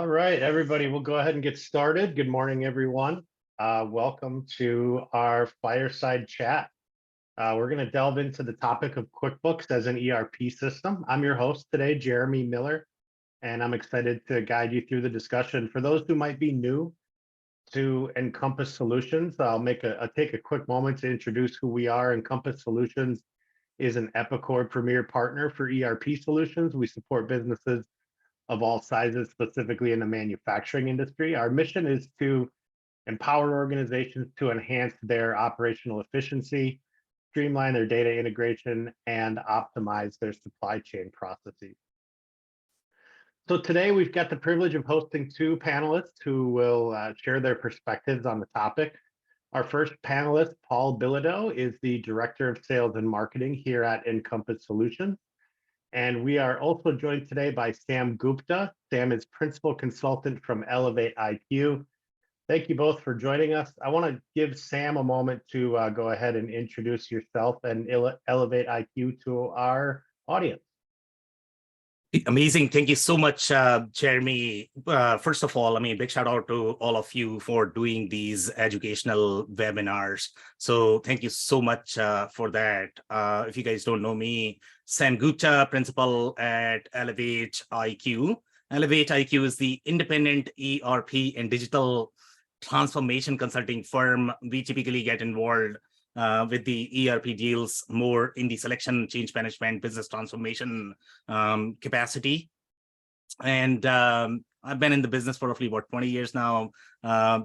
All right, everybody, we'll go ahead and get started. Good morning, everyone. Welcome to our Fireside chat. We're going to delve into the topic of QuickBooks as an ERP system. I'm your host today, Jeremy Miller, and I'm excited to guide you through the discussion. For those who might be new to Encompass Solutions, I'll take a quick moment to introduce who we are. Encompass Solutions is an Epicor premier partner for ERP solutions. We support businesses of all sizes, specifically in the manufacturing industry. Our mission is to empower organizations to enhance their operational efficiency, streamline their data integration, and optimize their supply chain processes. So today we've got the privilege of hosting two panelists who will share their perspectives on the topic. Our first panelist, Paul Bilodeau, is the Director of Sales and Marketing here at Encompass Solutions. And we are also joined today by Sam Gupta. Sam is Principal Consultant from ElevatIQ. Thank you both for joining us. I want to give Sam a moment to go ahead and introduce yourself and ElevatIQ to our audience. Amazing. Thank you so much, Jeremy. First of all, big shout out to all of you for doing these educational webinars. So thank you so much for that. If you guys don't know me, Sam Gupta, principal at ElevatIQ. ElevatIQ is the independent ERP and digital transformation consulting firm. We typically get involved with the ERP deals more in the selection, change management, business transformation capacity. And I've been in the business for roughly about 20 years now,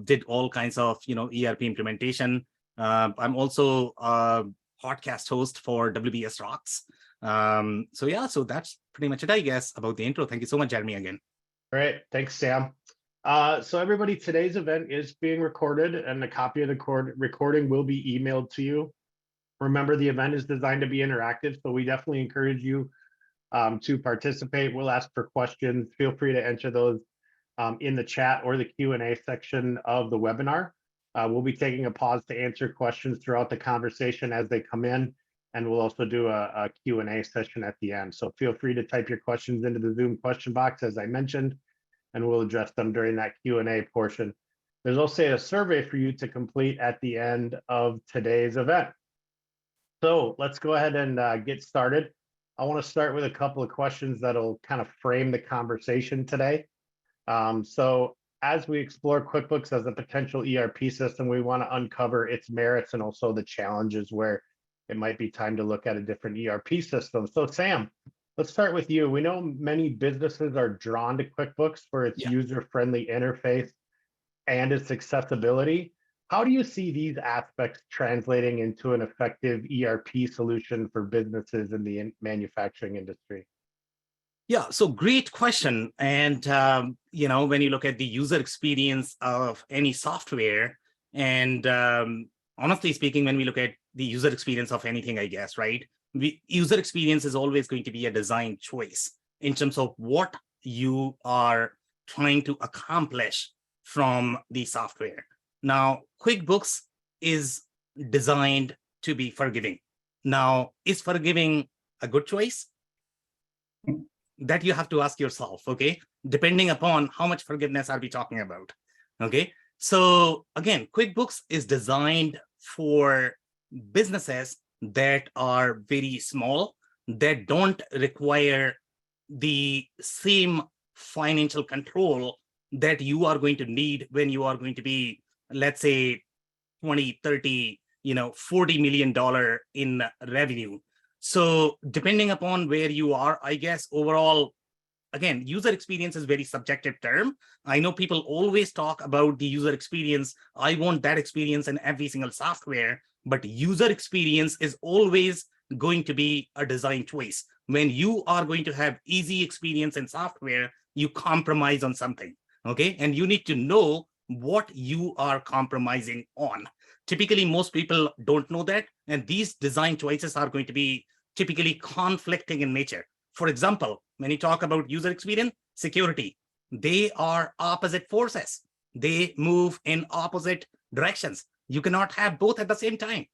did all kinds of ERP implementation. I'm also a podcast host for WBS Rocks. So that's pretty much it, I guess, about the intro. Thank you so much, Jeremy, again. Great. Thanks, Sam. So everybody, today's event is being recorded and a copy of the recording will be emailed to you. Remember, the event is designed to be interactive, so we definitely encourage you to participate. We'll ask for questions. Feel free to enter those in the chat or the Q&A section of the webinar. We'll be taking a pause to answer questions throughout the conversation as they come in, and we'll also do a Q&A session at the end. So feel free to type your questions into the Zoom question box, as I mentioned, and we'll address them during that Q&A portion. There's also a survey for you to complete at the end of today's event. So let's go ahead and get started. I want to start with a couple of questions that'll kind of frame the conversation today. So as we explore QuickBooks as a potential ERP system, we want to uncover its merits and also the challenges where it might be time to look at a different ERP system. So Sam, let's start with you. We know many businesses are drawn to QuickBooks for its user-friendly interface and its accessibility. How do you see these aspects translating into an effective ERP solution for businesses in the manufacturing industry? Yeah, so great question. And, when you look at the user experience of any software, and honestly speaking, when we look at the user experience of anything, I guess, right? User experience is always going to be a design choice in terms of what you are trying to accomplish from the software. Now, QuickBooks is designed to be forgiving. Now, is forgiving a good choice? That you have to ask yourself, okay? Depending upon how much forgiveness are we talking about, okay? So again, QuickBooks is designed for businesses that are very small, that don't require the same financial control that you are going to need when you are going to be, let's say, 20, 30, $40 million in revenue. So depending upon where you are, I guess overall, again, user experience is very subjective term. I know people always talk about the user experience. I want that experience in every single software, but user experience is always going to be a design choice. When you are going to have easy experience in software, you compromise on something, okay? And you need to know what you are compromising on. Typically, most people don't know that, and these design choices are going to be typically conflicting in nature. For example, when you talk about user experience, security, they are opposite forces. They move in opposite directions. You cannot have both at the same time.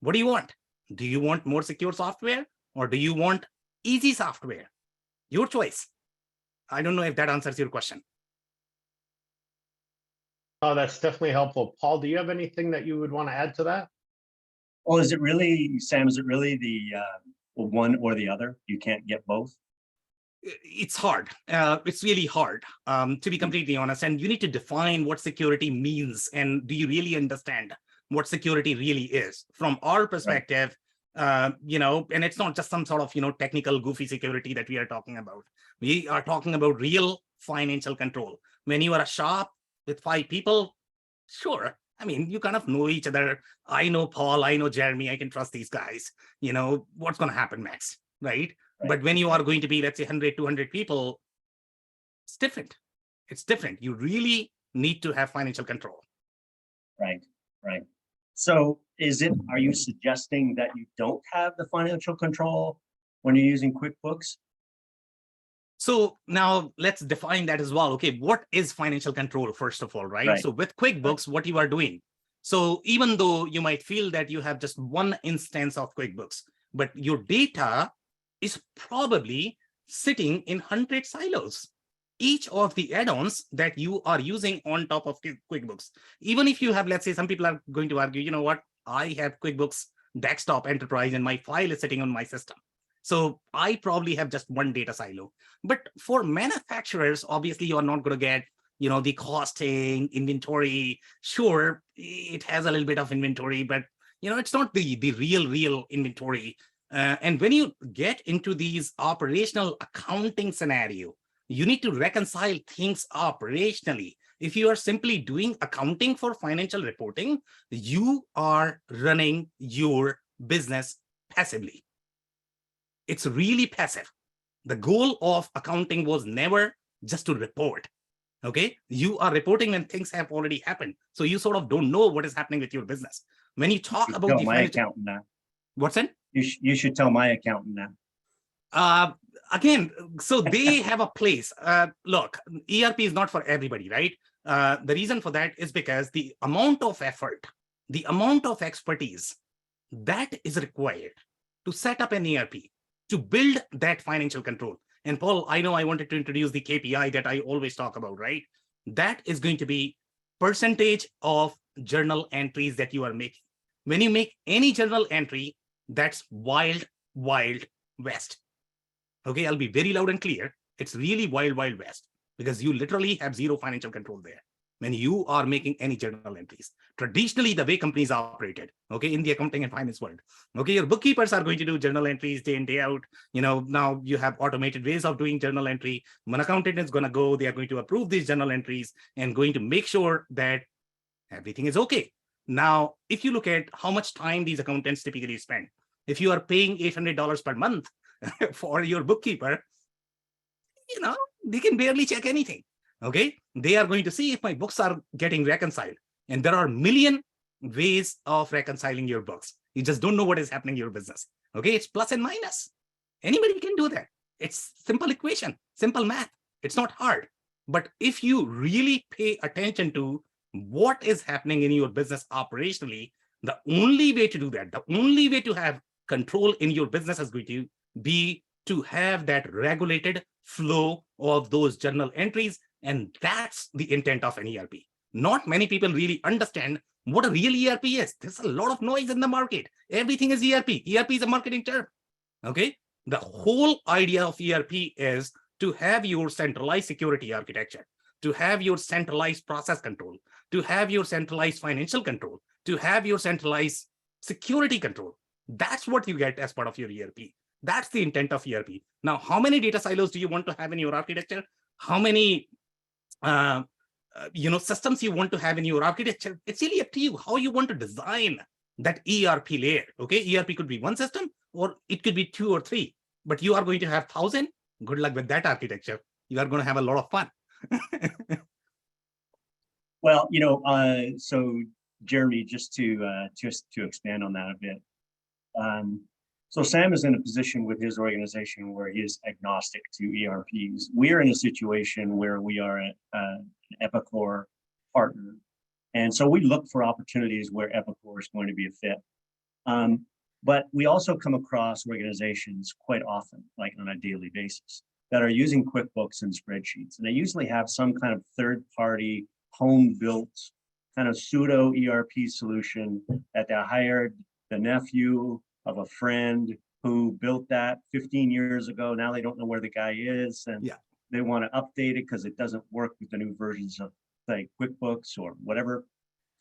What do you want? Do you want more secure software or do you want easy software? Your choice. I don't know if that answers your question. Oh, that's definitely helpful. Paul, do you have anything that you would want to add to that? Well, is it really, Sam, is it really the one or the other? You can't get both? It's hard. It's really hard, to be completely honest. And you need to define what security means. And do you really understand what security really is? From our perspective, and it's not just some sort of, technical goofy security that we are talking about. We are talking about real financial control. When you are a shop with 5 people, sure. I mean, you kind of know each other. I know Paul, I know Jeremy, I can trust these guys. What's going to happen next, right? But when you are going to be, let's say, 100, 200 people, it's different. It's different. You really need to have financial control. Right. So are you suggesting that you don't have the financial control when you're using QuickBooks? So now let's define that as well. Okay, what is financial control, first of all, right? So with QuickBooks, what you are doing. So even though you might feel that you have just one instance of QuickBooks, but your data is probably sitting in 100 silos. Each of the add-ons that you are using on top of QuickBooks. Even if you have, let's say, some people are going to argue, you know what, I have QuickBooks Desktop Enterprise and my file is sitting on my system. So I probably have just one data silo. But for manufacturers, obviously, you're not going to get, the costing, inventory. Sure, it has a little bit of inventory, but, it's not the real inventory. And when you get into these operational accounting scenario, you need to reconcile things operationally. If you are simply doing accounting for financial reporting, you are running your business passively. It's really passive. The goal of accounting was never just to report. Okay, you are reporting when things have already happened. So you sort of don't know what is happening with your business. When you talk about the my accountant now. What's that? You should tell my accountant now. Again, so they have a place. Look, ERP is not for everybody, right? The reason for that is because the amount of effort, the amount of expertise that is required to set up an ERP, to build that financial control. And Paul, I know I wanted to introduce the KPI that I always talk about, right? That is going to be percentage of journal entries that you are making. When you make any journal entry, that's wild west. Okay, I'll be very loud and clear. It's really wild west because you literally have zero financial control there when you are making any journal entries. Traditionally, the way companies operated, okay, in the accounting and finance world, okay, your bookkeepers are going to do journal entries day in, day out. Now you have automated ways of doing journal entry. When accountant is going to go, they are going to approve these journal entries and going to make sure that everything is okay. Now, if you look at how much time these accountants typically spend, if you are paying $800 per month for your bookkeeper, they can barely check anything. Okay, they are going to see if my books are getting reconciled. And there are a million ways of reconciling your books. You just don't know what is happening in your business. Okay, it's plus and minus. Anybody can do that. It's simple equation, simple math. It's not hard. But if you really pay attention to what is happening in your business operationally, the only way to do that, the only way to have control in your business is going to be to have that regulated flow of those journal entries. And that's the intent of an ERP. Not many people really understand what a real ERP is. There's a lot of noise in the market. Everything is ERP. ERP is a marketing term. Okay. The whole idea of ERP is to have your centralized security architecture, to have your centralized process control, to have your centralized financial control, to have your centralized security control. That's what you get as part of your ERP. That's the intent of ERP. Now, how many data silos do you want to have in your architecture? How many systems you want to have in your architecture? It's really up to you how you want to design that ERP layer. Okay, ERP could be one system or it could be 2 or 3, but you are going to have 1,000. Good luck with that architecture. You are going to have a lot of fun. Well, so Jeremy, just to expand on that a bit. So Sam is in a position with his organization where he is agnostic to ERPs. We are in a situation where we are an Epicor partner. And so we look for opportunities where Epicor is going to be a fit. But we also come across organizations quite often, like on a daily basis, that are using QuickBooks and spreadsheets. And they usually have some kind of third-party home-built kind of pseudo ERP solution that they hired the nephew of a friend who built that 15 years ago. Now they don't know where the guy is, and they want to update it because it doesn't work with the new versions of, say, QuickBooks or whatever.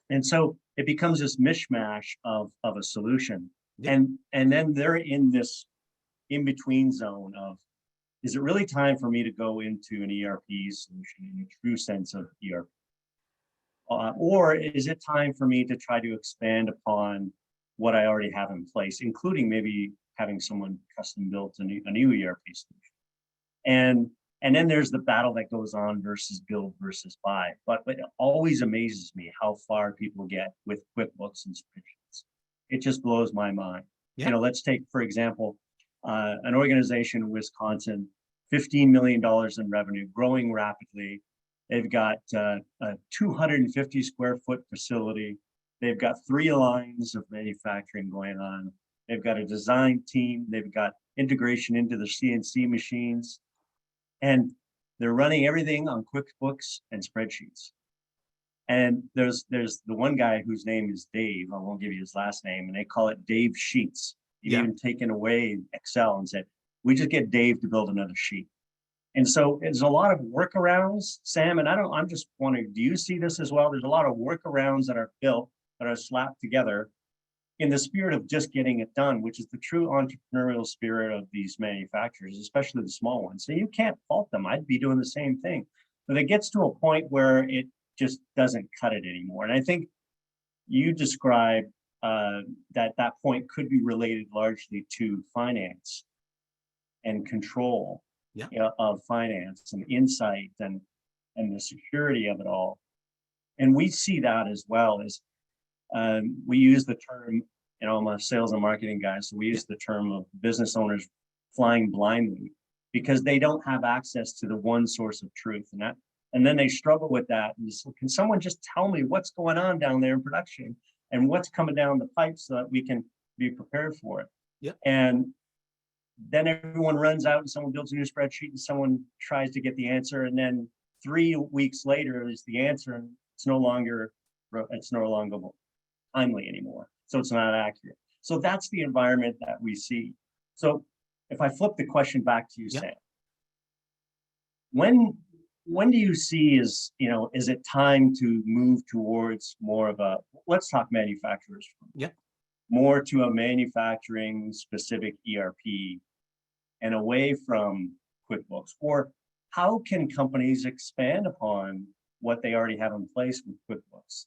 And so it becomes this mishmash of a solution. And then they're in this in-between zone of, is it really time for me to go into an ERP solution in a true sense of ERP? Or is it time for me to try to expand upon what I already have in place, including maybe having someone custom built a new ERP solution? And then there's the battle that goes on versus build versus buy. But it always amazes me how far people get with QuickBooks and spreadsheets. It just blows my mind. You know, let's take, for example, an organization in Wisconsin, $15 million in revenue, growing rapidly. They've got a 250 square foot facility. They've got 3 lines of manufacturing going on. They've got a design team. They've got integration into the CNC machines. And they're running everything on QuickBooks and spreadsheets. And there's the one guy whose name is Dave. I won't give you his last name, and they call it Dave Sheets. He's even taken away Excel and said, we just get Dave to build another sheet. And so there's a lot of workarounds, Sam, and I'm just wondering, do you see this as well? There's a lot of workarounds that are built, that are slapped together in the spirit of just getting it done, which is the true entrepreneurial spirit of these manufacturers, especially the small ones. So you can't fault them. I'd be doing the same thing. But it gets to a point where it just doesn't cut it anymore. And I think you described that point could be related largely to finance and control of finance and insight and the security of it all. And we see that as well as we use the term, you know, I'm a sales and marketing guy, so we use the term of business owners flying blindly because they don't have access to the one source of truth. And then they struggle with that. And so, can someone just tell me what's going on down there in production and what's coming down the pipe so that we can be prepared for it? And then everyone runs out and someone builds a new spreadsheet and someone tries to get the answer. And then 3 weeks later is the answer, and it's no longer timely anymore. So it's not accurate. So that's the environment that we see. So if I flip the question back to you, Sam, when do you see is it time to move towards more of a, let's talk manufacturers, more to a manufacturing specific ERP and away from QuickBooks? Or how can companies expand upon what they already have in place with QuickBooks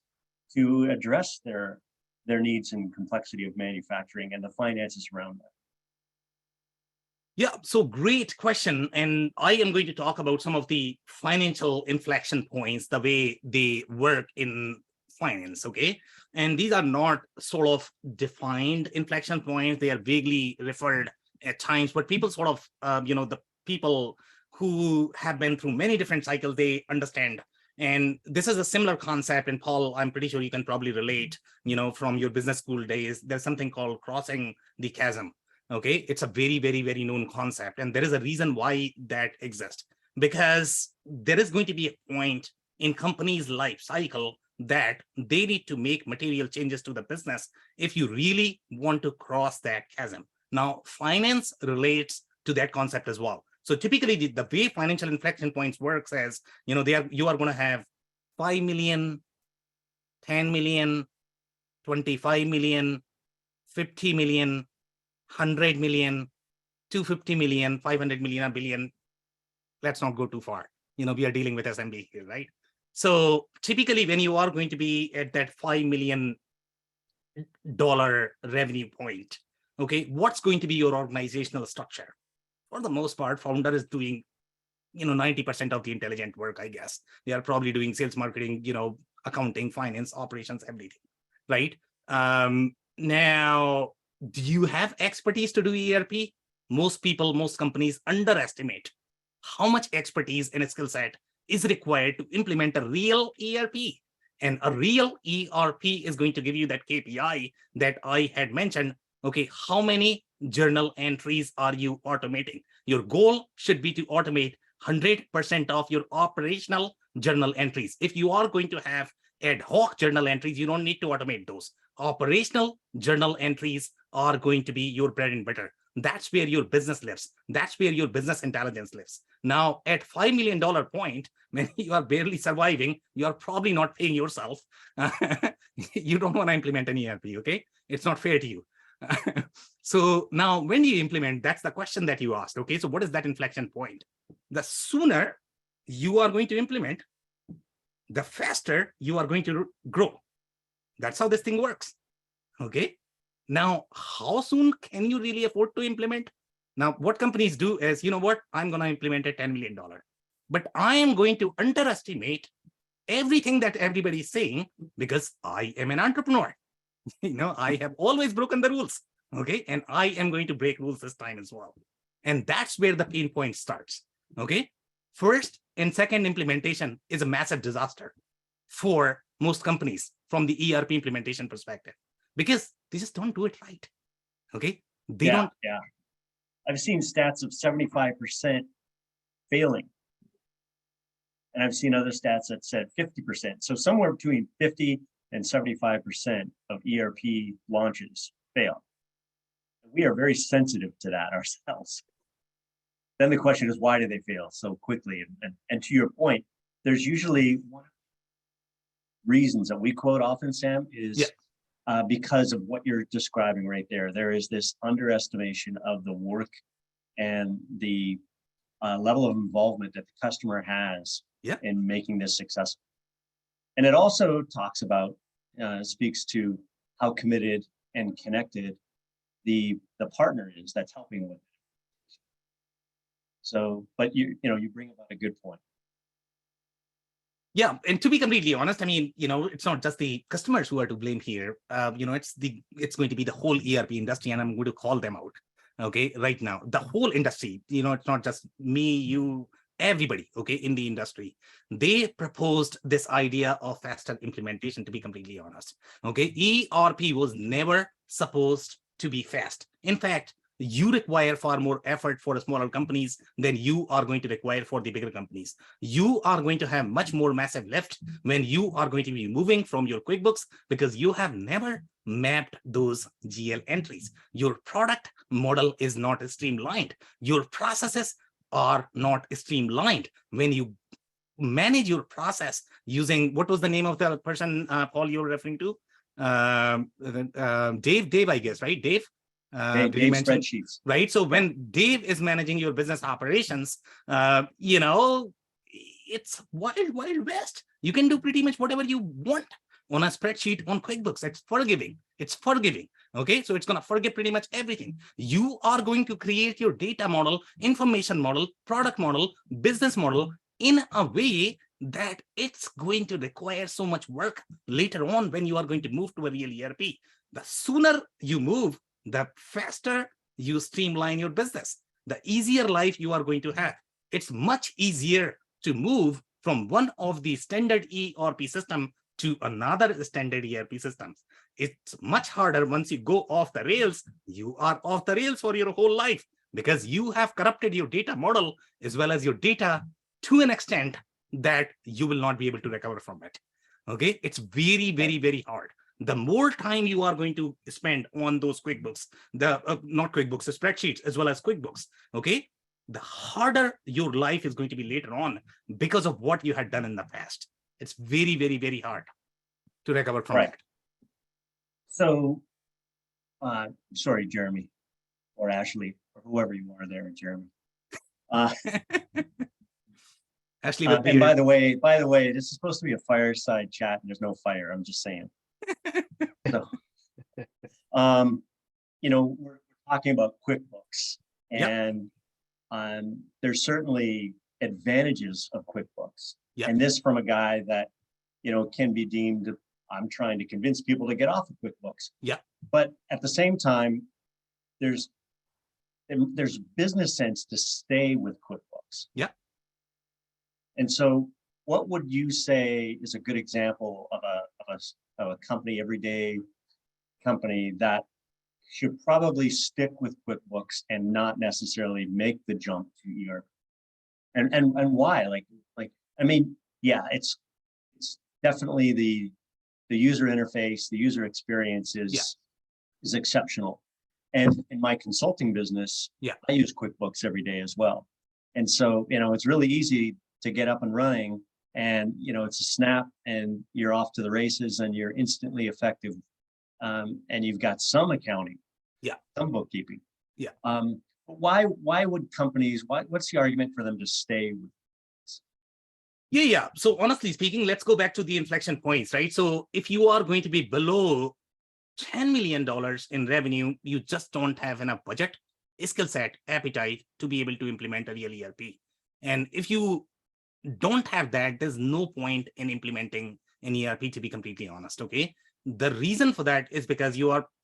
to address their needs and complexity of manufacturing and the finances around that? Yeah, so great question. And I am going to talk about some of the financial inflection points, the way they work in finance, okay? And these are not sort of defined inflection points. They are vaguely referred at times, but people sort of, the people who have been through many different cycles, they understand. And this is a similar concept. And Paul, I'm pretty sure you can probably relate, from your business school days. There's something called crossing the chasm. Okay, it's a very, very, very known concept. And there is a reason why that exists, because there is going to be a point in companies' life cycle that they need to make material changes to the business if you really want to cross that chasm. Now, finance relates to that concept as well. So typically the way financial inflection points works is, you are going to have 5 million, 10 million, 25 million, 50 million, 100 million, 250 million, 500 million, a billion. Let's not go too far. We are dealing with SMB here, right? So typically when you are going to be at that $5 million revenue point, okay, what's going to be your organizational structure? For the most part, founder is doing, 90% of the intelligent work, I guess. They are probably doing sales, marketing, accounting, finance, operations, everything, right? Now, do you have expertise to do ERP? Most people, most companies underestimate how much expertise and skill set is required to implement a real ERP. And a real ERP is going to give you that KPI that I had mentioned. Okay, how many journal entries are you automating? Your goal should be to automate 100% of your operational journal entries. If you are going to have ad hoc journal entries, you don't need to automate those. Operational journal entries are going to be your bread and butter. That's where your business lives. That's where your business intelligence lives. Now, at $5 million point, when you are barely surviving, you are probably not paying yourself. You don't want to implement an ERP, okay? It's not fair to you. So now when you implement, that's the question that you asked, okay? So what is that inflection point? The sooner you are going to implement, the faster you are going to grow. That's how this thing works, okay? Now, how soon can you really afford to implement? Now, what companies do is, you know what, I'm going to implement a $10 million, but I am going to underestimate everything that everybody is saying because I am an entrepreneur. You know, I have always broken the rules, okay? And I am going to break rules this time as well. And that's where the pain point starts, okay? First and second implementation is a massive disaster for most companies from the ERP implementation perspective, because they just don't do it right, okay? They don't. Yeah, I've seen stats of 75% failing. And I've seen other stats that said 50%. So somewhere between 50 and 75% of ERP launches fail. We are very sensitive to that ourselves. Then the question is, why do they fail so quickly? And to your point, there's usually one reasons that we quote often, Sam, is because of what you're describing right there. There is this underestimation of the work and the level of involvement that the customer has in making this successful. And it also talks about, speaks to how committed and connected the partner is that's helping with it. So, but you bring about a good point. Yeah, and to be completely honest, I mean, it's not just the customers who are to blame here. It's going to be the whole ERP industry, and I'm going to call them out. Okay, right now, the whole industry. It's not just me, you, everybody. Okay, in the industry, they proposed this idea of faster implementation. To be completely honest, okay, ERP was never supposed to be fast. In fact, you require far more effort for smaller companies than you are going to require for the bigger companies. You are going to have much more massive lift when you are going to be moving from your QuickBooks, because you have never mapped those GL entries. Your product model is not streamlined. Your processes are not streamlined. When you manage your process using, what was the name of the person, Paul, you're referring to? Dave, I guess, right? Dave spreadsheets, right? So when Dave is managing your business operations, it's wild west. You can do pretty much whatever you want on a spreadsheet on QuickBooks. It's forgiving. Okay, so it's going to forgive pretty much everything. You are going to create your data model, information model, product model, business model in a way that it's going to require so much work later on when you are going to move to a real ERP. The sooner you move, the faster you streamline your business, the easier life you are going to have. It's much easier to move from one of the standard ERP system to another standard ERP systems. It's much harder once you go off the rails. You are off the rails for your whole life because you have corrupted your data model as well as your data to an extent that you will not be able to recover from it. Okay, it's very, very, very hard. The more time you are going to spend on those QuickBooks, not QuickBooks, the spreadsheets, as well as QuickBooks, okay, the harder your life is going to be later on because of what you had done in the past. It's very, very, very hard to recover from that. So, sorry, Jeremy, or Ashley, or whoever you are there, Jeremy. Ashley, and by the way, this is supposed to be a fireside chat, and there's no fire. I'm just saying. So, we're talking about QuickBooks, and there's certainly advantages of QuickBooks. And this from a guy that, can be deemed, I'm trying to convince people to get off of QuickBooks. But at the same time, there's business sense to stay with QuickBooks. And so what would you say is a good example of a company, everyday company, that should probably stick with QuickBooks and not necessarily make the jump to ERP? And why? Like I mean, yeah, it's definitely the user interface, the user experience is exceptional. And in my consulting business, I use QuickBooks every day as well. And so, it's really easy to get up and running, and, it's a snap and you're off to the races and you're instantly effective. And you've got some accounting, some bookkeeping. Why would companies, what's the argument for them to stay with? Yeah. So honestly speaking, let's go back to the inflection points, right? So if you are going to be below $10 million in revenue, you just don't have enough budget, skill set, appetite to be able to implement a real ERP. And if you don't have that, there's no point in implementing an ERP, to be completely honest, okay? The reason for that is because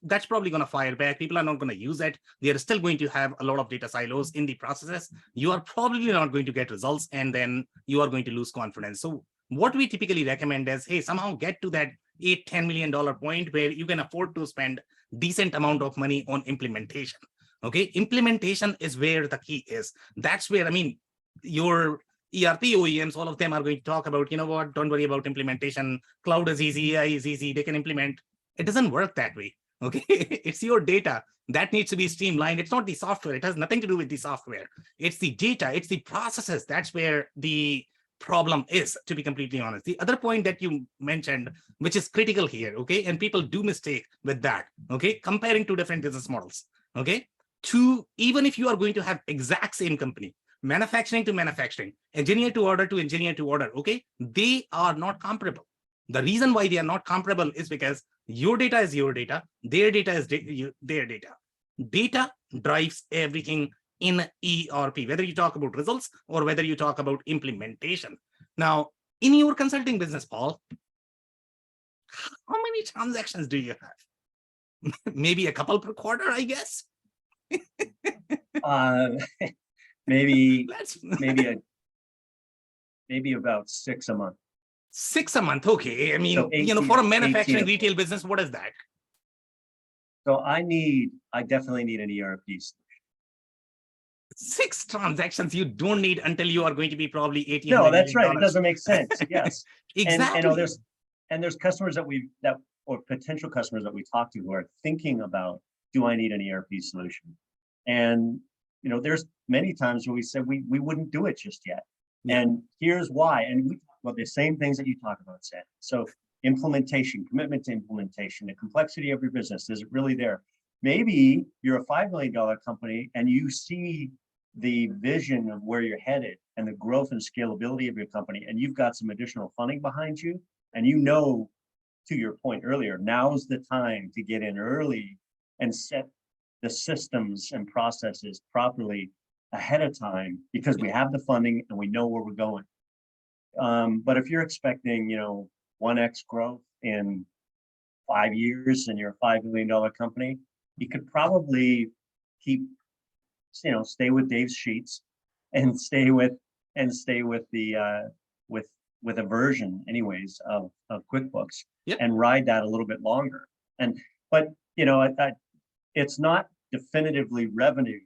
that's probably going to fire back. People are not going to use it. They are still going to have a lot of data silos in the processes. You are probably not going to get results, and then you are going to lose confidence. So what we typically recommend is, hey, somehow get to that $8-10 million point where you can afford to spend decent amount of money on implementation. Okay, implementation is where the key is. That's where, your ERP OEMs, all of them are going to talk about, don't worry about implementation. Cloud is easy, AI is easy, they can implement. It doesn't work that way. Okay, it's your data that needs to be streamlined. It's not the software. It has nothing to do with the software. It's the data, it's the processes. That's where the problem is, to be completely honest. The other point that you mentioned, which is critical here, okay, and people do mistake with that, okay, comparing two different business models, okay, even if you are going to have exact same company, manufacturing to manufacturing, engineer to order, okay, they are not comparable. The reason why they are not comparable is because your data is your data, their data is their data. Data drives everything in ERP, whether you talk about results or whether you talk about implementation. Now, in your consulting business, Paul, how many transactions do you have? Maybe a couple per quarter, I guess. Maybe about 6 a month. 6 a month, okay. So 18, for a manufacturing 18 retail business, what is that? So I definitely need an ERP solution. 6 transactions you don't need until you are going to be probably $80 million. No, that's right. It doesn't make sense. Yes, exactly. And there's customers or potential customers that we talk to who are thinking about, do I need an ERP solution? And there's many times where we said we wouldn't do it just yet. Yeah. And here's why. And we talk about the same things that you talk about, Sam. So implementation, commitment to implementation, the complexity of your business, is it really there? Maybe you're a $5 million company and you see the vision of where you're headed and the growth and scalability of your company, and you've got some additional funding behind you, and to your point earlier, now's the time to get in early and set the systems and processes properly ahead of time, because we have the funding and we know where we're going. But if you're expecting, 1x growth in 5 years and you're a $5 million company, you could probably stay with Dave's sheets and stay with the with a version anyways of QuickBooks, and ride that a little bit longer. But it's not definitively revenue,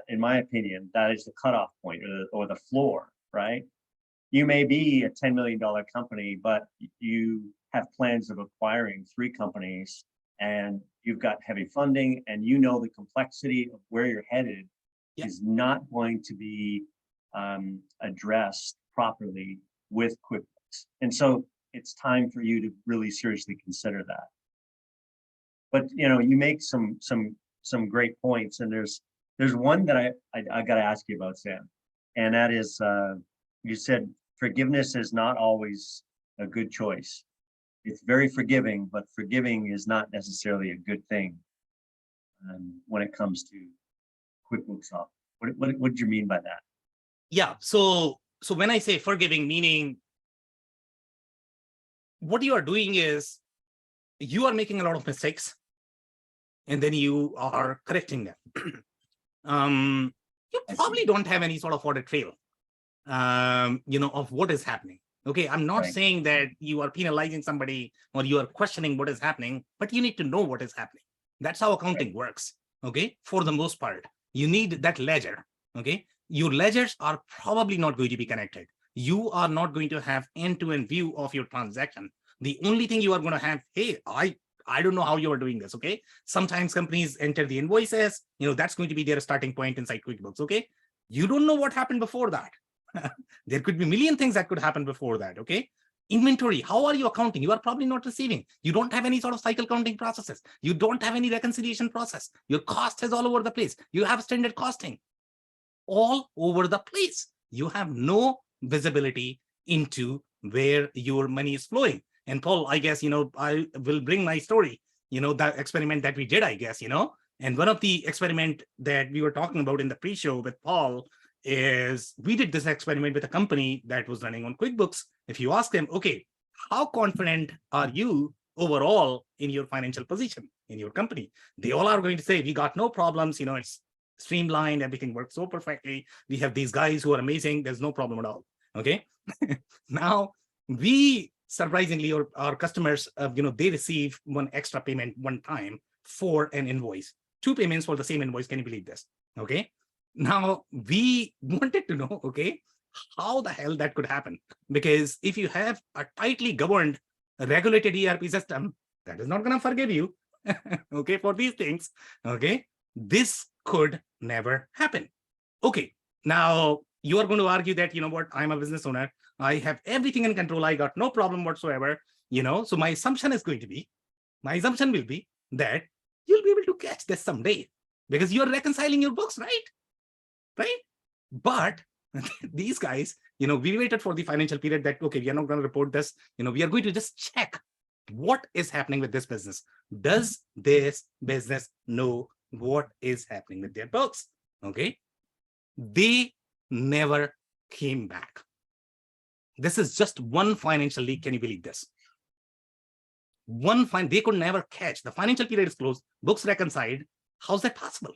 in my opinion. That is the cutoff point or the floor, right? You may be a $10 million company, but you have plans of acquiring 3 companies, and you've got heavy funding, and the complexity of where you're headed is not going to be addressed properly with QuickBooks. And so it's time for you to really seriously consider that. But you make some great points, and there's one that I got to ask you about, Sam, and that is, you said forgiveness is not always a good choice. It's very forgiving, but forgiving is not necessarily a good thing when it comes to QuickBooks Off. What do you mean by that? Yeah, so when I say forgiving, meaning what you are doing is you are making a lot of mistakes, and then you are correcting them. You probably don't have any sort of audit trail, of what is happening. Okay, I'm not saying that you are penalizing somebody or you are questioning what is happening, but you need to know what is happening. That's how accounting works. Okay, for the most part, you need that ledger. Okay, your ledgers are probably not going to be connected. You are not going to have end-to-end view of your transaction. The only thing you are going to have, hey, I don't know how you are doing this, okay? Sometimes companies enter the invoices, that's going to be their starting point inside QuickBooks, okay? You don't know what happened before that. There could be a million things that could happen before that, okay? Inventory, how are you accounting? You are probably not receiving. You don't have any sort of cycle counting processes. You don't have any reconciliation process. Your cost is all over the place. You have standard costing all over the place. You have no visibility into where your money is flowing. And Paul, I guess, I will bring my story, that experiment that we did, I guess, and one of the experiment that we were talking about in the pre-show with Paul is we did this experiment with a company that was running on QuickBooks. If you ask them, okay, how confident are you overall in your financial position in your company? They all are going to say, we got no problems, it's streamlined, everything works so perfectly. We have these guys who are amazing. There's no problem at all. Okay. Now, we surprisingly, our customers, they receive one extra payment one time for an invoice, 2 payments for the same invoice. Can you believe this? Okay. Now, we wanted to know, okay, how the hell that could happen? Because if you have a tightly governed, regulated ERP system, that is not going to forgive you, okay, for these things, okay? This could never happen. Okay, now you are going to argue that, what, I'm a business owner, I have everything in control, I got no problem whatsoever, so my assumption will be that you'll be able to catch this someday because you're reconciling your books, right? But these guys, we waited for the financial period that, okay, we are not going to report this, we are going to just check what is happening with this business. Does this business know what is happening with their books? Okay. They never came back. This is just one financial leak. Can you believe this? They could never catch. The financial period is closed, books reconciled. How's that possible?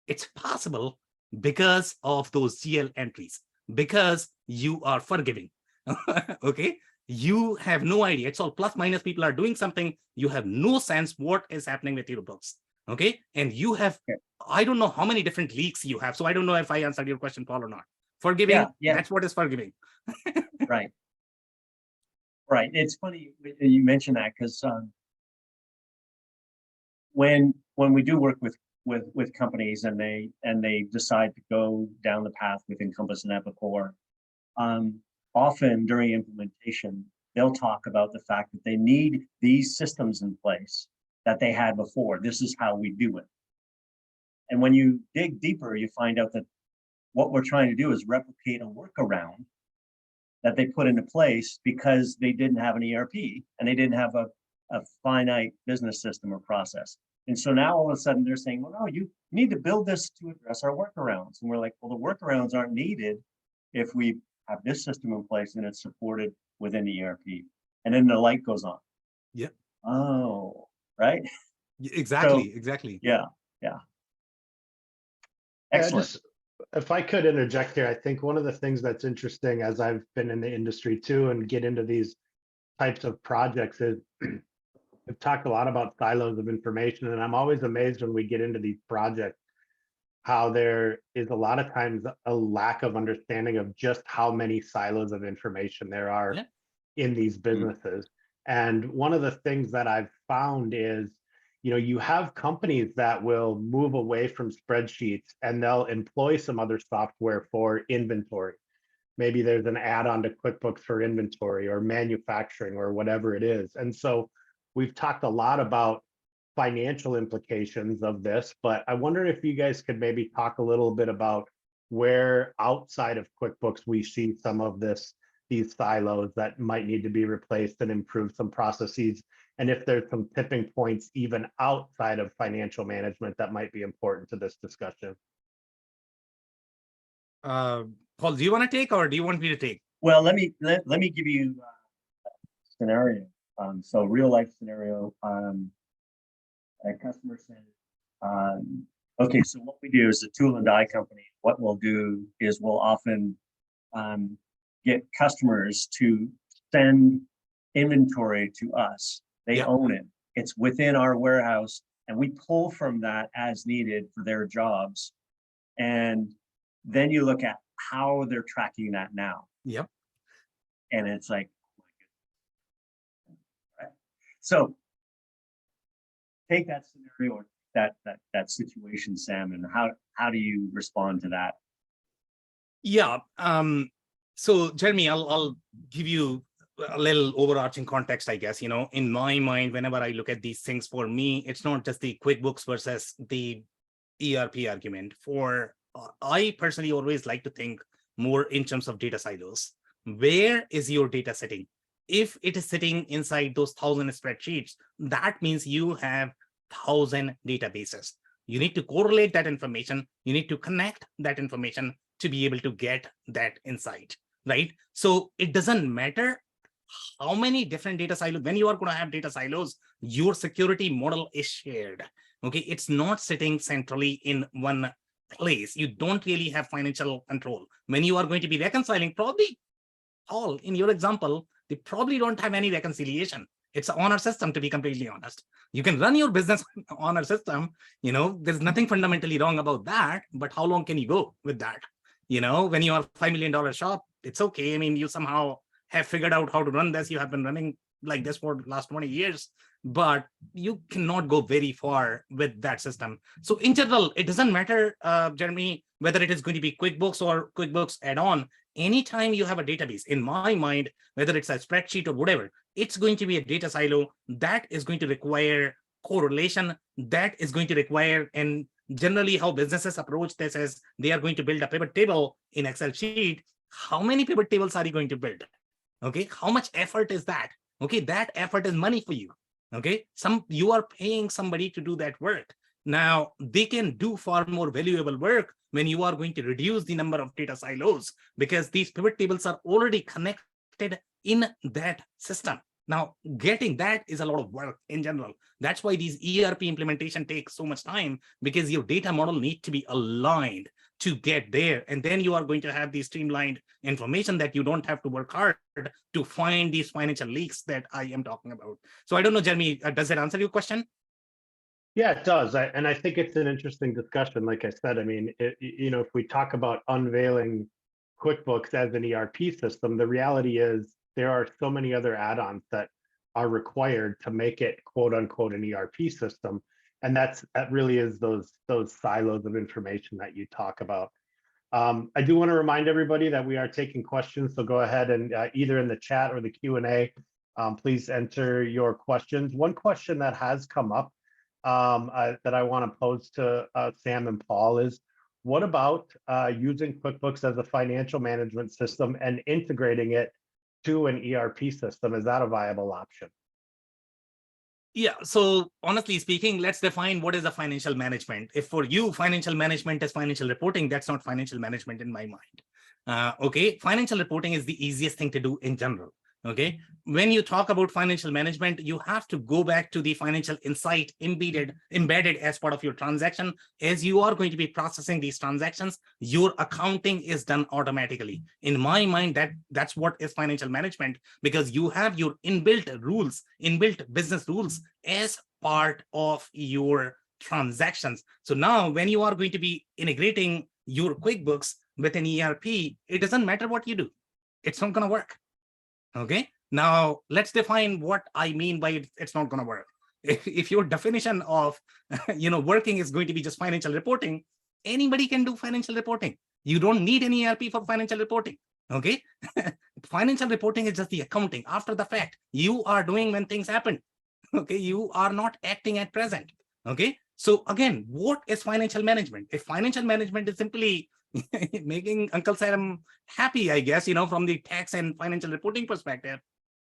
It's possible because of those GL entries, because you are forgiving. Okay. You have no idea. It's all plus minus. People are doing something. You have no sense what is happening with your books. Okay. And you have, I don't know how many different leaks you have. So I don't know if I answered your question, Paul, or not. Forgiving, that's what is forgiving. Right. It's funny you mentioned that because when we do work with companies and they decide to go down the path with Encompass and Epicor, often during implementation, they'll talk about the fact that they need these systems in place that they had before. This is how we do it. And when you dig deeper, you find out that what we're trying to do is replicate a workaround that they put into place because they didn't have an ERP and they didn't have a finite business system or process. And so now all of a sudden they're saying, well, no, you need to build this to address our workarounds. And we're like, well, the workarounds aren't needed if we have this system in place and it's supported within the ERP. And then the light goes on. Yeah. Oh, right. Exactly. So, exactly. Yeah. Excellent. If I could interject here, I think one of the things that's interesting as I've been in the industry too and get into these types of projects is we've talked a lot about silos of information, and I'm always amazed when we get into these projects how there is a lot of times a lack of understanding of just how many silos of information there are in these businesses. And one of the things that I've found is, you have companies that will move away from spreadsheets and they'll employ some other software for inventory. Maybe there's an add-on to QuickBooks for inventory or manufacturing or whatever it is. And so we've talked a lot about financial implications of this, but I wonder if you guys could maybe talk a little bit about where outside of QuickBooks we see some of these silos that might need to be replaced and improve some processes, and if there's some tipping points even outside of financial management that might be important to this discussion. Paul, do you want to take or do you want me to take? Well, let me give you a scenario. So real life scenario. A customer said, okay, so what we do is a tool and die company. What we'll do is we'll often get customers to send inventory to us. They own it. It's within our warehouse, and we pull from that as needed for their jobs. And then you look at how they're tracking that now. Yep. And it's like, So take that scenario or that situation, Sam, and how do you respond to that? Yeah. So Jeremy, I'll give you a little overarching context, I guess. In my mind, whenever I look at these things, for me, it's not just the QuickBooks versus the ERP argument. I personally always like to think more in terms of data silos. Where is your data sitting? If it is sitting inside those 1,000 spreadsheets, that means you have 1,000 databases. You need to correlate that information. You need to connect that information to be able to get that insight, right? So it doesn't matter how many different data silos. When you are going to have data silos, your security model is shared. Okay, it's not sitting centrally in one place. You don't really have financial control. When you are going to be reconciling, probably all in your example, they probably don't have any reconciliation. It's an honor system, to be completely honest. You can run your business honor system. There's nothing fundamentally wrong about that, but how long can you go with that? When you are $5 million shop, it's okay. I mean, you somehow have figured out how to run this. You have been running like this for the last 20 years, but you cannot go very far with that system. So in general, it doesn't matter, Jeremy, whether it is going to be QuickBooks or QuickBooks add-on. Anytime you have a database, in my mind, whether it's a spreadsheet or whatever, it's going to be a data silo that is going to require correlation, that is going to require, and generally how businesses approach this is they are going to build a pivot table in Excel sheet. How many pivot tables are you going to build? Okay, how much effort is that? Okay, that effort is money for you. Okay, you are paying somebody to do that work. Now, they can do far more valuable work when you are going to reduce the number of data silos, because these pivot tables are already connected in that system. Now, getting that is a lot of work in general. That's why these ERP implementation takes so much time, because your data model needs to be aligned to get there. And then you are going to have these streamlined information that you don't have to work hard to find these financial leaks that I am talking about. So I don't know, Jeremy, does that answer your question? Yeah, it does. And I think it's an interesting discussion. Like I said, I mean, if we talk about unveiling QuickBooks as an ERP system, the reality is there are so many other add-ons that are required to make it quote unquote an ERP system. And that really is those silos of information that you talk about. I do want to remind everybody that we are taking questions. So go ahead and either in the chat or the Q&A, please enter your questions. One question that has come up that I want to pose to Sam and Paul is, what about using QuickBooks as a financial management system and integrating it to an ERP system? Is that a viable option? Yeah, so honestly speaking, let's define what is a financial management. If for you, financial management is financial reporting, that's not financial management in my mind. Okay, financial reporting is the easiest thing to do in general. Okay, when you talk about financial management, you have to go back to the financial insight embedded as part of your transaction. As you are going to be processing these transactions, your accounting is done automatically. In my mind, that's what is financial management, because you have your inbuilt business rules as part of your transactions. So now when you are going to be integrating your QuickBooks with an ERP, it doesn't matter what you do. It's not going to work. Okay, now let's define what I mean by it's not going to work. If your definition of working is going to be just financial reporting, anybody can do financial reporting. You don't need any ERP for financial reporting. Okay, financial reporting is just the accounting after the fact. You are doing when things happen. Okay, you are not acting at present. Okay, so again, what is financial management? If financial management is simply making Uncle Sam happy, I guess, from the tax and financial reporting perspective,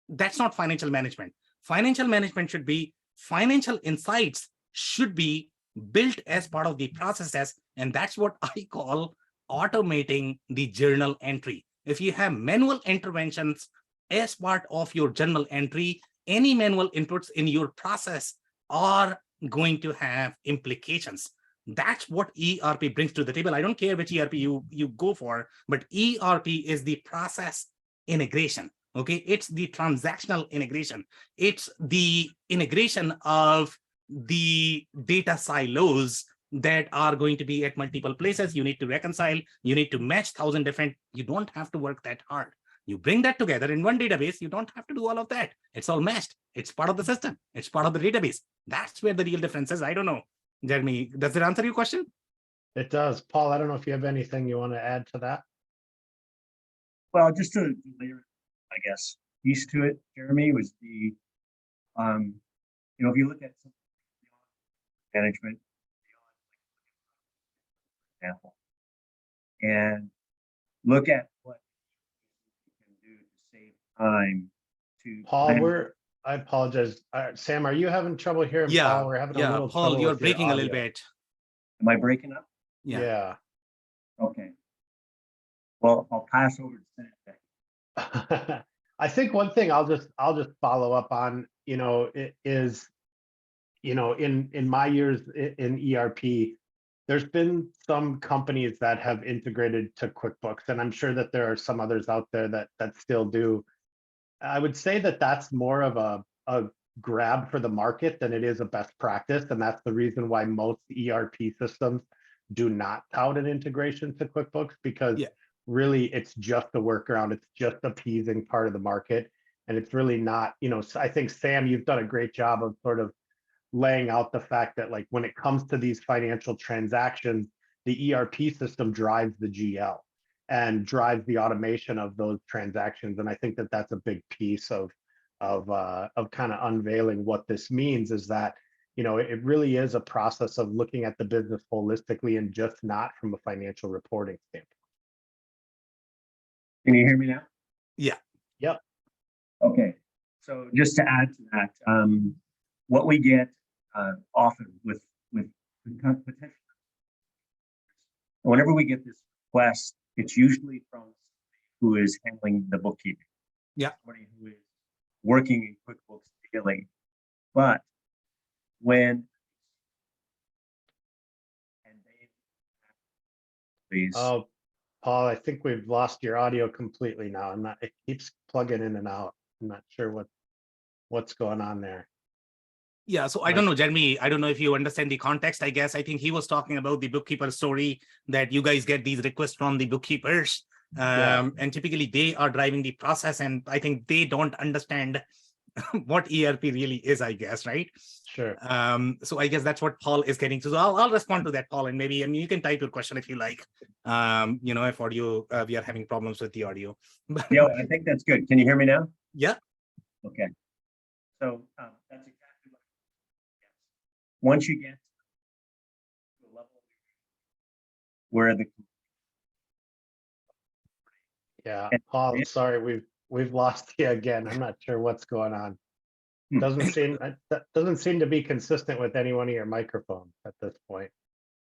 that's not financial management. Financial management should be financial insights should be built as part of the processes. And that's what I call automating the journal entry. If you have manual interventions as part of your journal entry, any manual inputs in your process are going to have implications. That's what ERP brings to the table. I don't care which ERP you go for, but ERP is the process integration. Okay, it's the transactional integration. It's the integration of the data silos that are going to be at multiple places. You need to reconcile, you need to match 1,000 different, you don't have to work that hard. You bring that together in one database. You don't have to do all of that. It's all meshed. It's part of the system. It's part of the database. That's where the real difference is. I don't know, Jeremy, does it answer your question? It does. Paul, I don't know if you have anything you want to add to that. Well, just to layer, I guess, piece to it, Jeremy, was the, if you look at some management, for example, and look at what you can do to save time to Paul, I apologize. Sam, are you having trouble hearing Paul? We're having a little Paul, trouble you're with your breaking a little audio. bit. Am I breaking up? Yeah. Okay. Well, I'll pass over to Sam. I think one thing I'll just follow up on, is, in my years in ERP, there's been some companies that have integrated to QuickBooks, and I'm sure that there are some others out there that still do. I would say that that's more of a grab for the market than it is a best practice, and that's the reason why most ERP systems do not tout an integration to QuickBooks, because really it's just a workaround. It's just appeasing part of the market, and it's really not. So I think, Sam, you've done a great job of sort of laying out the fact that, like, when it comes to these financial transactions, the ERP system drives the GL and drives the automation of those transactions. And I think that that's a big piece of kind of unveiling what this means, is that, it really is a process of looking at the business holistically and just not from a financial reporting standpoint. Can you hear me now? Yeah. Yep. Okay. So just to add to that, what we get often with potential, whenever we get this request, it's usually from somebody who is handling the bookkeeping. Yeah. Somebody who is working in QuickBooks daily. But when please. Oh, Paul, I think we've lost your audio completely now. It keeps plugging in and out. I'm not sure what's going on there. Yeah, so I don't know, Jeremy, I don't know if you understand the context. I guess I think he was talking about the bookkeeper story, that you guys get these requests from the bookkeepers, and typically they are driving the process, and I think they don't understand what ERP really is, I guess, right? Sure. So I guess that's what Paul is getting to. So I'll respond to that, Paul, and maybe you can type your question if you like. If audio, we are having problems with the audio. Yeah, I think that's good. Can you hear me now? Yeah. Okay. So that's exactly what. Once you get to a level where the Paul, I'm sorry, we've lost you again. I'm not sure what's going on. That doesn't seem to be consistent with any one of your microphones at this point.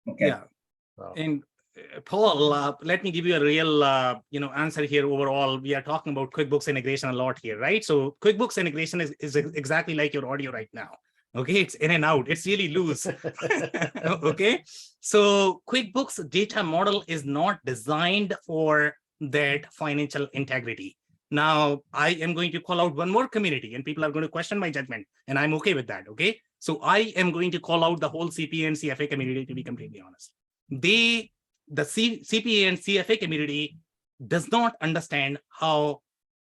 Okay. Yeah. So. And Paul, let me give you a real answer here. Overall, we are talking about QuickBooks integration a lot here, right? So QuickBooks integration is exactly like your audio right now. Okay, it's in and out. It's really loose. Okay, so QuickBooks data model is not designed for that financial integrity. Now, I am going to call out one more community, and people are going to question my judgment, and I'm okay with that. Okay, so I am going to call out the whole CPA and CFA community, to be completely honest. The CPA and CFA community does not understand how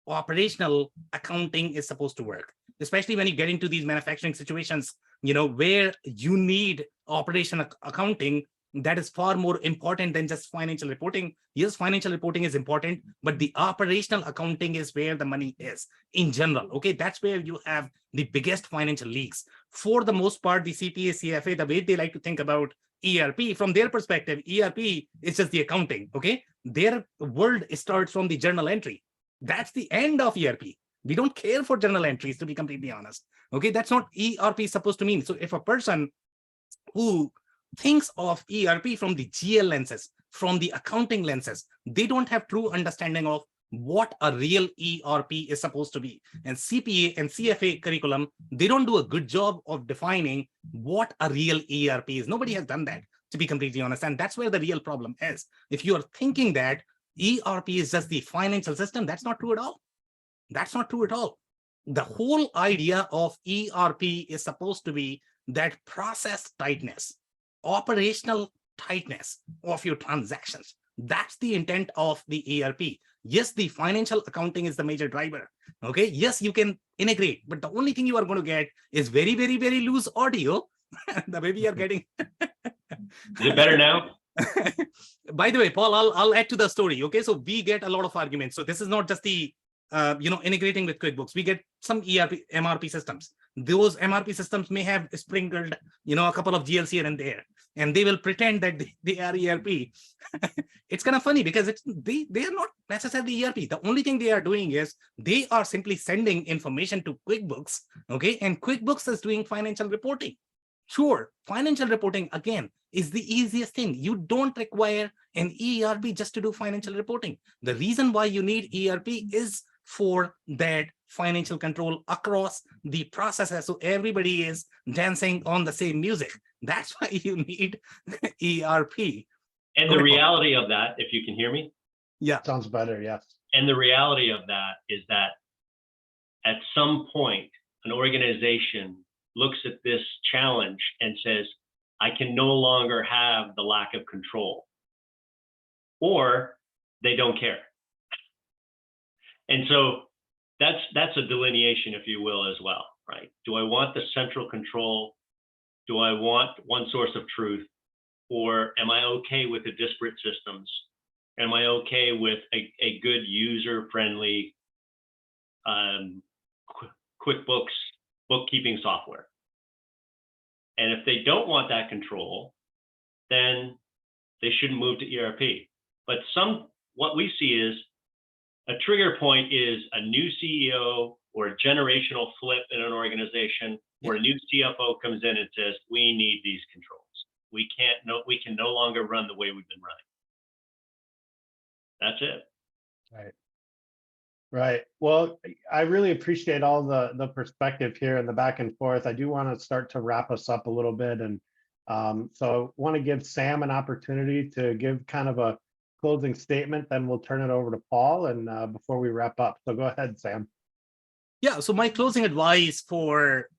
operational accounting is supposed to work, especially when you get into these manufacturing situations, where you need operational accounting that is far more important than just financial reporting. Yes, financial reporting is important, but the operational accounting is where the money is in general. Okay, that's where you have the biggest financial leaks. For the most part, the CPA, CFA, the way they like to think about ERP, from their perspective, ERP is just the accounting. Okay, their world starts from the journal entry. That's the end of ERP. We don't care for journal entries, to be completely honest. Okay, that's not ERP is supposed to mean. So if a person who thinks of ERP from the GL lenses, from the accounting lenses, they don't have true understanding of what a real ERP is supposed to be. And CPA and CFA curriculum, they don't do a good job of defining what a real ERP is. Nobody has done that, to be completely honest. And that's where the real problem is. If you are thinking that ERP is just the financial system, that's not true at all. That's not true at all. The whole idea of ERP is supposed to be that process tightness, operational tightness of your transactions. That's the intent of the ERP. Yes, the financial accounting is the major driver. Okay. Yes, you can integrate, but the only thing you are going to get is very, very, very loose audio. The way we are getting. Is it better now? By the way, Paul, I'll add to the story. Okay, so we get a lot of arguments. So this is not just the integrating with QuickBooks. We get some MRP systems. Those MRP systems may have sprinkled a couple of GLs here and there, and they will pretend that they are ERP. It's kind of funny because they are not necessarily ERP. The only thing they are doing is they are simply sending information to QuickBooks. Okay, and QuickBooks is doing financial reporting. Sure, financial reporting again is the easiest thing. You don't require an ERP just to do financial reporting. The reason why you need ERP is for that financial control across the processes, so everybody is dancing on the same music. That's why you need ERP. And the reality of that, if you can hear me, yeah, Sounds better. Yes. and the reality of that is that at some point, an organization looks at this challenge and says, I can no longer have the lack of control, or they don't care. And so that's a delineation, if you will, as well, right? Do I want the central control? Do I want one source of truth? Or am I okay with the disparate systems? Am I okay with a good user-friendly QuickBooks bookkeeping software? And if they don't want that control, then they shouldn't move to ERP. But what we see is a trigger point is a new CEO or a generational flip in an organization where a new CFO comes in and says, we need these controls. We can no longer run the way we've been running. That's it. Right. Right. Well, I really appreciate all the perspective here and the back and forth. I do want to start to wrap us up a little bit. And so I want to give Sam an opportunity to give kind of a closing statement, then we'll turn it over to Paul and before we wrap up. So go ahead, Sam. Yeah, so my closing advice for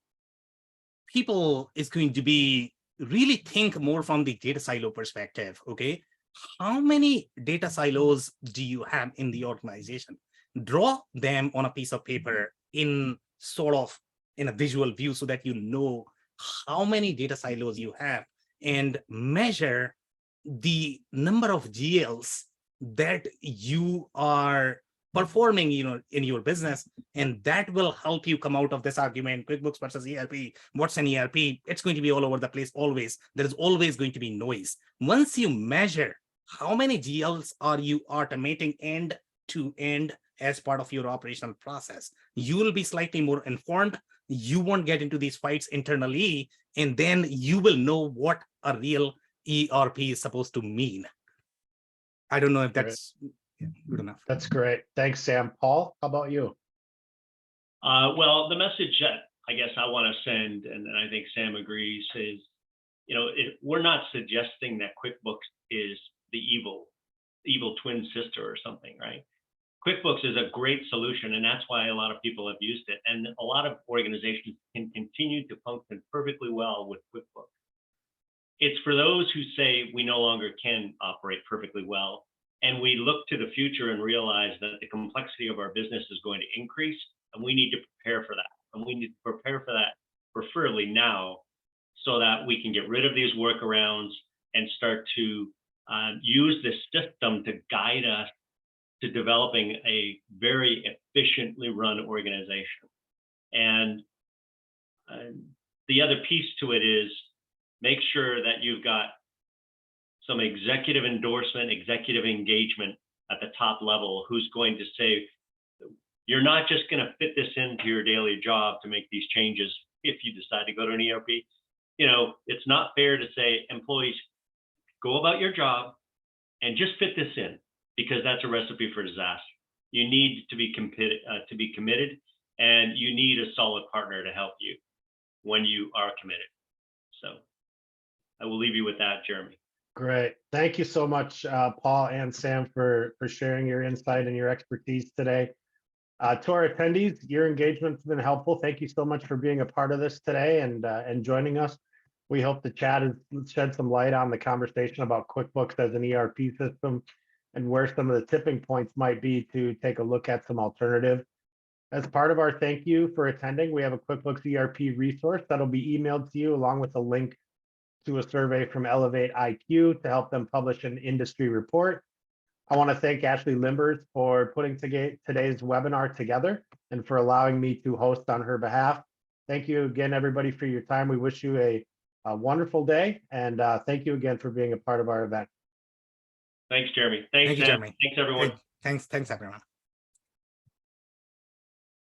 people is going to be really think more from the data silo perspective, okay? How many data silos do you have in the organization? Draw them on a piece of paper in a visual view so that you know how many data silos you have, and measure the number of GLs that you are performing in your business, and that will help you come out of this argument, QuickBooks versus ERP. What's an ERP? It's going to be all over the place always. There is always going to be noise. Once you measure how many GLs are you automating end to end as part of your operational process, you will be slightly more informed. You won't get into these fights internally, and then you will know what a real ERP is supposed to mean. I don't know if that's good enough. That's great. Thanks, Sam. Paul, how about you? Well, the message that I guess I want to send, and I think Sam agrees, is, we're not suggesting that QuickBooks is the evil twin sister or something, right? QuickBooks is a great solution, and that's why a lot of people have used it. And a lot of organizations can continue to function perfectly well with QuickBooks. It's for those who say we no longer can operate perfectly well, and we look to the future and realize that the complexity of our business is going to increase, and we need to prepare for that. And we need to prepare for that preferably now, so that we can get rid of these workarounds and start to use this system to guide us to developing a very efficiently run organization. And the other piece to it is make sure that you've got some executive endorsement, executive engagement at the top level, who's going to say, you're not just going to fit this into your daily job to make these changes if you decide to go to an ERP. It's not fair to say, employees, go about your job and just fit this in, because that's a recipe for disaster. You need to be committed, and you need a solid partner to help you when you are committed. So I will leave you with that, Jeremy. Great. Thank you so much, Paul and Sam, for sharing your insight and your expertise today. To our attendees, your engagement's been helpful. Thank you so much for being a part of this today and joining us. We hope the chat has shed some light on the conversation about QuickBooks as an ERP system, and where some of the tipping points might be to take a look at some alternative. As part of our thank you for attending, we have a QuickBooks ERP resource that'll be emailed to you along with a link to a survey from ElevatIQ to help them publish an industry report. I want to thank Ashley Limbers for putting today's webinar together and for allowing me to host on her behalf. Thank you again, everybody, for your time. We wish you a wonderful day, and thank you again for being a part of our event. Thanks, Jeremy. Thanks, Thank you, Sam. Jeremy. Thanks, everyone. Thanks, everyone.